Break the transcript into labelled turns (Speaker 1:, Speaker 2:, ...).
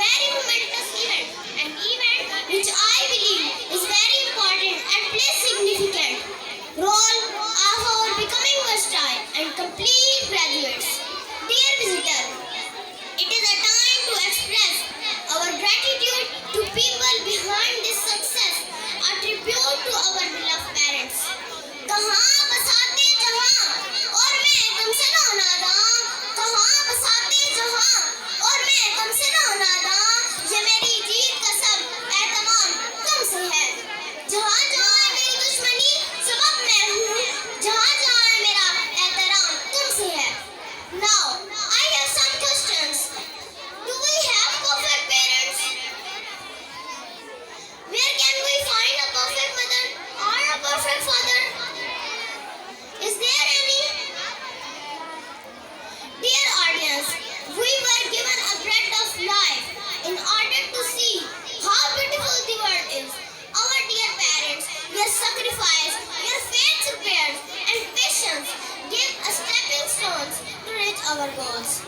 Speaker 1: very momentous event, an event which I believe is very important and plays significant role of our becoming versatile and complete graduates. Dear visitor, it is a time to express our gratitude to people behind this success, a tribute to our beloved parents. कहाँ बसाते जहाँ और मैं तुमसे ना नादां, कहाँ बसाते जहाँ और मैं तुमसे ना नादां, ये मेरी जीत का सब एहतमाम तुमसे है। जहाँ जहाँ है मेरी दुश्मनी सबक मैं हूँ, जहाँ जहाँ है मेरा एहतराम तुमसे है। Now I have some questions. Do we have perfect parents? Where can we find a perfect mother or a perfect father? Is there any? Dear audience, we were given a breath of life in order to see how beautiful the world is. Our dear parents, your sacrifice, your faith, prayers, and patience give us stepping stones to reach our goals.